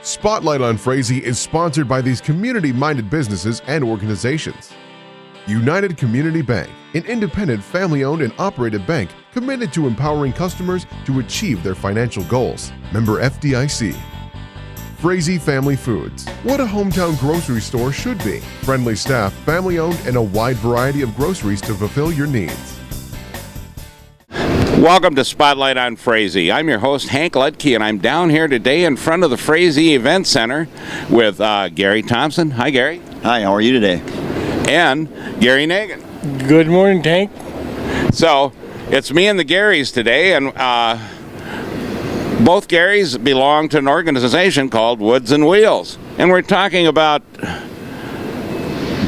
Spotlight on Frazee is sponsored by these community-minded businesses and organizations. United Community Bank, an independent, family-owned and operated bank committed to empowering customers to achieve their financial goals. Member FDIC. Frazee Family Foods, what a hometown grocery store should be. Friendly staff, family-owned, and a wide variety of groceries to fulfill your needs. Welcome to Spotlight on Frazee. I'm your host, Hank Ludke, and I'm down here today in front of the Frazee Event Center with Gary Thompson. Hi, Gary. Hi, how are you today? And Gary Nagan. Good morning, Hank. So, it's me and the Garys today, and both Garys belong to an organization called Woods and Wheels. And we're talking about,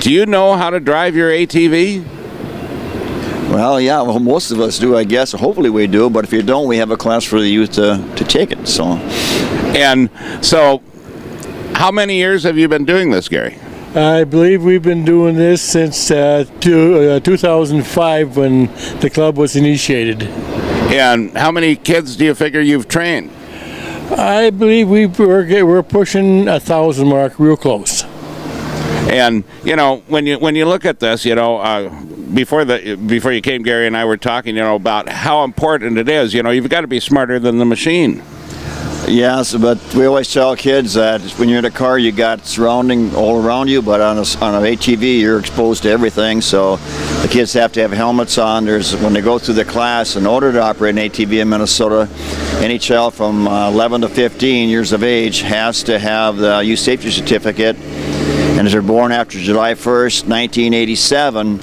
do you know how to drive your ATV? Well, yeah, most of us do, I guess. Hopefully we do, but if you don't, we have a class for the youth to take it. And so, how many years have you been doing this, Gary? I believe we've been doing this since 2005 when the club was initiated. And how many kids do you figure you've trained? I believe we're pushing 1,000 mark, real close. And you know, when you look at this, you know, before you came, Gary and I were talking, you know, about how important it is. You know, you've got to be smarter than the machine. Yes, but we always tell kids that when you're in a car, you got surrounding all around you, but on an ATV, you're exposed to everything. So the kids have to have helmets on. When they go through the class, in order to operate an ATV in Minnesota, any child from 11 to 15 years of age has to have the youth safety certificate. And if they're born after July 1st, 1987,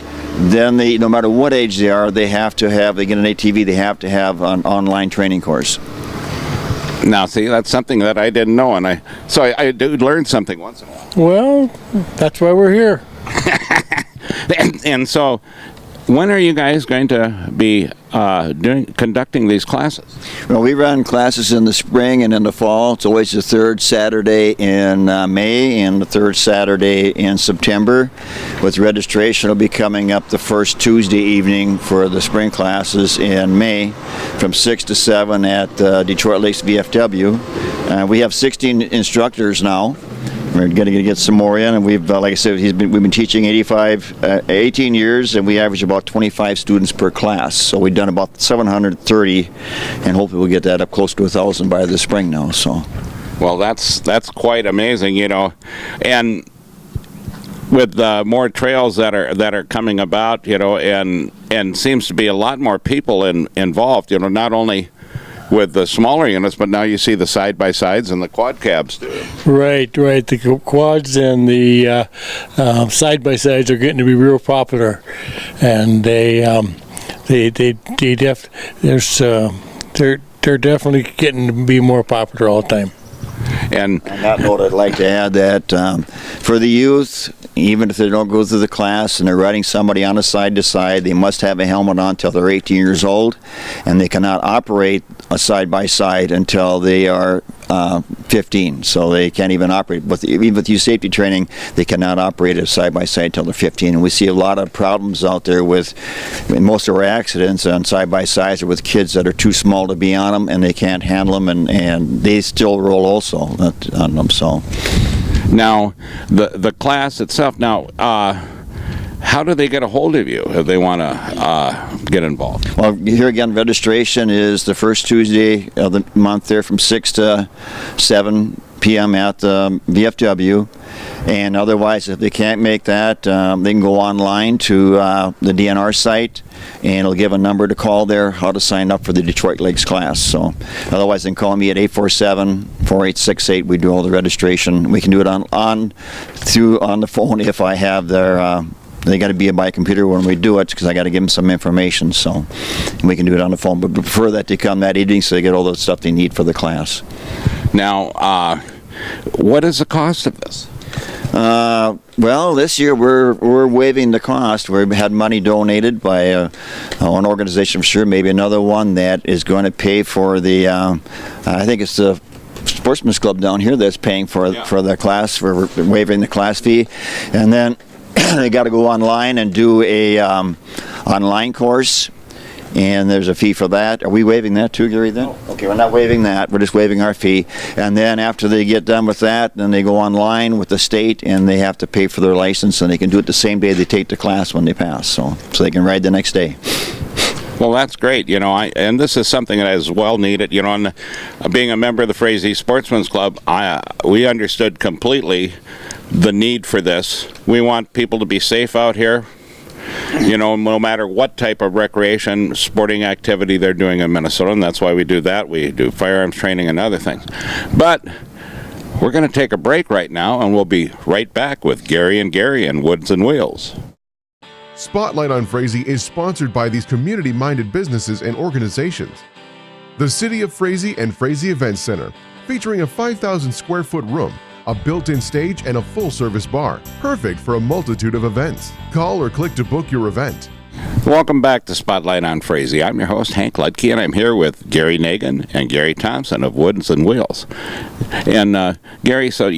then no matter what age they are, they get an ATV, they have to have an online training course. Now, see, that's something that I didn't know, and I do learn something once in a while. Well, that's why we're here. and so, when are you guys going to be conducting these classes? Well, we run classes in the spring and in the fall. It's always the third Saturday in May and the third Saturday in September. With registration, it'll be coming up the first Tuesday evening for the spring classes in May from 6 to 7 at Detroit Lakes VFW. We have 16 instructors now. We're going to get some more in, and we've, like I said, we've been teaching 18 years, and we average about 25 students per class. So we've done about 730, and hopefully we'll get that up close to 1,000 by the spring now. So, well, that's quite amazing, you know, and with more trails that are coming about, you know, and seems to be a lot more people involved, you know, not only with the smaller units, but now you see the side-by-sides and the quad cabs too. Right. The quads and the side-by-sides are getting to be real popular, and they're definitely getting to be more popular all the time. And on that note, I'd like to add that for the youth, even if they don't go through the class and they're riding somebody on a side-to-side, they must have a helmet on until they're 18 years old, and they cannot operate a side-by-side until they are 15. So they can't even operate. Even with youth safety training, they cannot operate a side-by-side until they're 15. And we see a lot of problems out there with most of our accidents on side-by-sides are with kids that are too small to be on them, and they can't handle them, and they still roll also on them. So now the class itself. Now, how do they get a hold of you if they want to get involved? Well, here again, registration is the first Tuesday of the month there from 6 to 7 p.m. at the VFW. And otherwise, if they can't make that, they can go online to the DNR site, and it'll give a number to call there, how to sign up for the Detroit Lakes class. So otherwise, they can call me at 847-4868. We do all the registration. We can do it on the phone if I have their... They got to be by a computer when we do it, because I got to give them some information. So we can do it on the phone, but prefer that they come that evening so they get all the stuff they need for the class. Now, what is the cost of this? Well, this year we're waiving the cost. We had money donated by one organization for sure, maybe another one that is going to pay for the. I think it's the Sportsman's Club down here that's paying for the class, for waiving the class fee, and then they got to go online and do a online course. and there's a fee for that. Are we waiving that too, Gary, then? Okay, we're not waiving that. We're just waiving our fee. And then after they get done with that, then they go online with the state, and they have to pay for their license, and they can do it the same day they take the class when they pass, so they can ride the next day. Well, that's great, and this is something that is well needed. And being a member of the Frazee Sportsman's Club, we understood completely the need for this. We want people to be safe out here, no matter what type of recreation, sporting activity they're doing in Minnesota, and that's why we do that. We do firearms training and other things. But we're going to take a break right now, and we'll be right back with Gary and Woods and Wheels. Spotlight on Frazee is sponsored by these community-minded businesses and organizations. The City of Frazee and Frazee Events Center, featuring a 5,000 square foot room, a built-in stage, and a full-service bar, perfect for a multitude of events. Call or click to book your event. Welcome back to Spotlight on Frazee. I'm your host, Hank Ludke, and I'm here with Gary Nagin and Gary Thompson of Woods and Wheels. And Gary, so,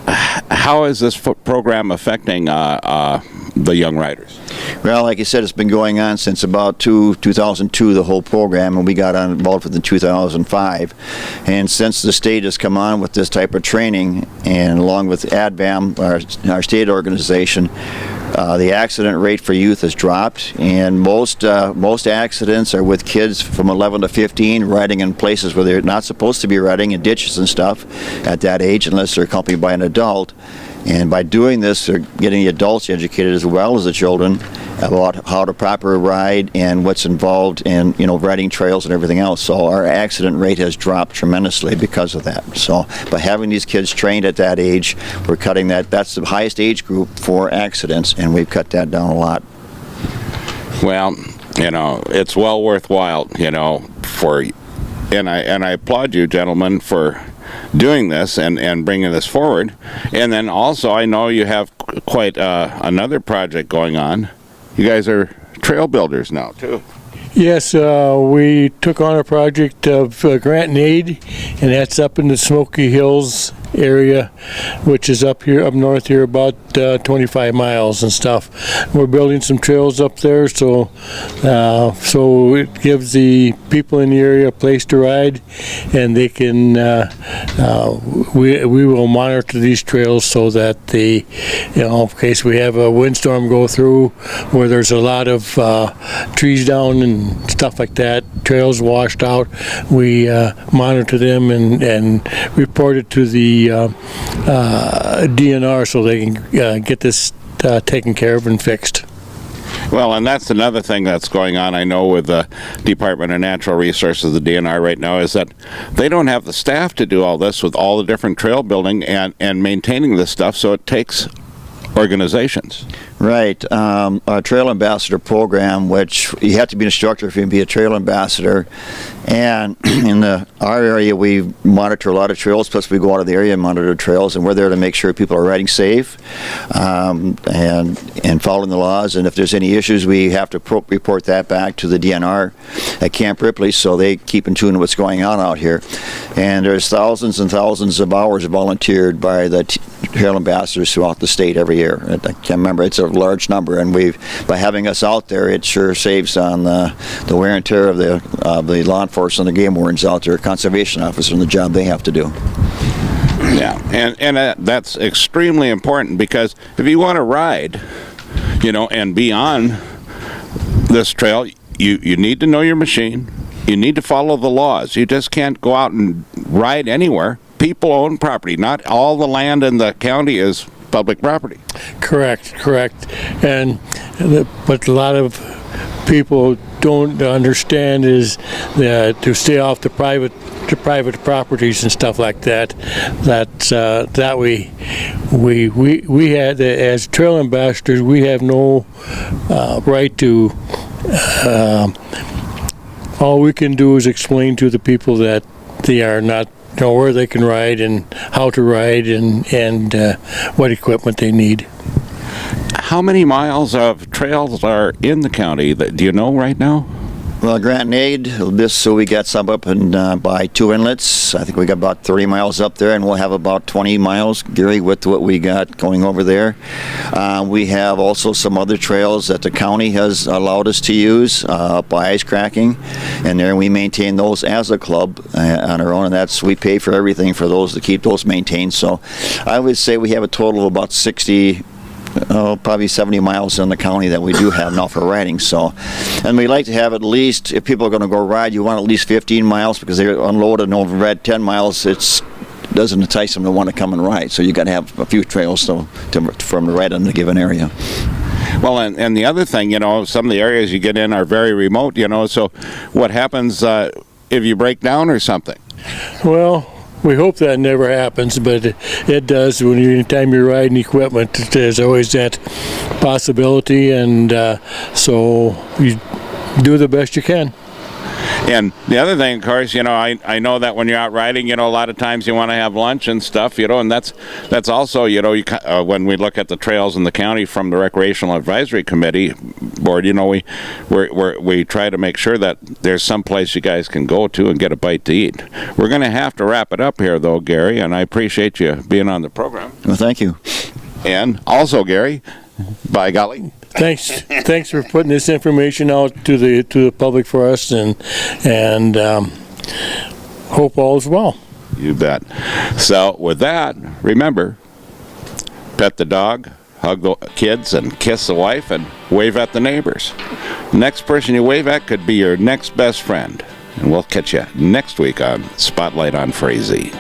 how is this program affecting the young riders? Well, like I said, it's been going on since about 2002, the whole program, and we got involved with it in 2005. And since the state has come on with this type of training, and along with ADVAM, our state organization, the accident rate for youth has dropped, and most accidents are with kids from 11 to 15 riding in places where they're not supposed to be riding, in ditches and stuff at that age, unless they're accompanied by an adult. And by doing this, they're getting the adults educated as well as the children about how to properly ride and what's involved in riding trails and everything else. So our accident rate has dropped tremendously because of that. So by having these kids trained at that age, we're cutting that. That's the highest age group for accidents, and we've cut that down a lot. Well, it's well worthwhile, and I applaud you, gentlemen, for doing this and bringing this forward. And then also, I know you have quite another project going on. You guys are trail builders now, too. Yes, we took on a project of grant and aid, and that's up in the Smoky Hills area, which is up north here, about 25 miles and stuff. We're building some trails up there, so it gives the people in the area a place to ride, and they can. We will monitor these trails so that in case we have a windstorm go through where there's a lot of trees down and stuff like that, trails washed out, we monitor them and report it to the DNR so they can get this taken care of and fixed. Well, and that's another thing that's going on, I know, with the Department of Natural Resources, the DNR right now, is that they don't have the staff to do all this with all the different trail building and maintaining this stuff, so it takes organizations. Right. Our Trail Ambassador program, which you have to be an instructor if you can be a Trail Ambassador. And in our area, we monitor a lot of trails, plus we go out of the area and monitor trails, and we're there to make sure people are riding safe and following the laws. And if there's any issues, we have to report that back to the DNR at Camp Ripley, so they keep in tune with what's going on out here. And there's thousands and thousands of hours volunteered by the Trail Ambassadors throughout the state every year. I can't remember, it's a large number, and by having us out there, it sure saves on the wear and tear of the law enforcement and the game wardens out there, conservation officers, and the job they have to do. Yeah, and that's extremely important, because if you want to ride, and be on this trail, you need to know your machine. You need to follow the laws. You just can't go out and ride anywhere. People own property. Not all the land in the county is public property. Correct. And but a lot of people don't understand is that to stay off the private properties and stuff like that. That we had, as trail ambassadors, we have no right to. All we can do is explain to the people that they are not. Where they can ride and how to ride and what equipment they need. How many miles of trails are in the county? Do you know right now? Well, Grant and Aid, so we got some up and by 2 inlets. I think we got about 30 miles up there, and we'll have about 20 miles, Gary, with what we got going over there. We have also some other trails that the county has allowed us to use by ice cracking, and there we maintain those as a club on our own, and we pay for everything for those to keep those maintained. So I would say we have a total of about 60. Probably 70 miles in the county that we do have now for riding. So, and we like to have at least, if people are going to go ride, you want at least 15 miles because they unload and override 10 miles. It doesn't entice them to want to come and ride. So you got to have a few trails from the ride in a given area. Well, and the other thing, some of the areas you get in are very remote, so what happens if you break down or something? Well, we hope that never happens, but it does. Anytime you're riding equipment, there's always that possibility, and so you do the best you can. And the other thing, of course, I know that when you're out riding, a lot of times you want to have lunch and stuff, and that's also, when we look at the trails in the county from the Recreational Advisory Committee Board, we try to make sure that there's some place you guys can go to and get a bite to eat. We're going to have to wrap it up here, though, Gary, and I appreciate you being on the program. Well, thank you. And also, Gary, by golly. Thanks for putting this information out to the public for us, and hope all is well. You bet. So with that, remember, pet the dog, hug the kids, and kiss the wife, and wave at the neighbors. The next person you wave at could be your next best friend. And we'll catch you next week on Spotlight on Frazee.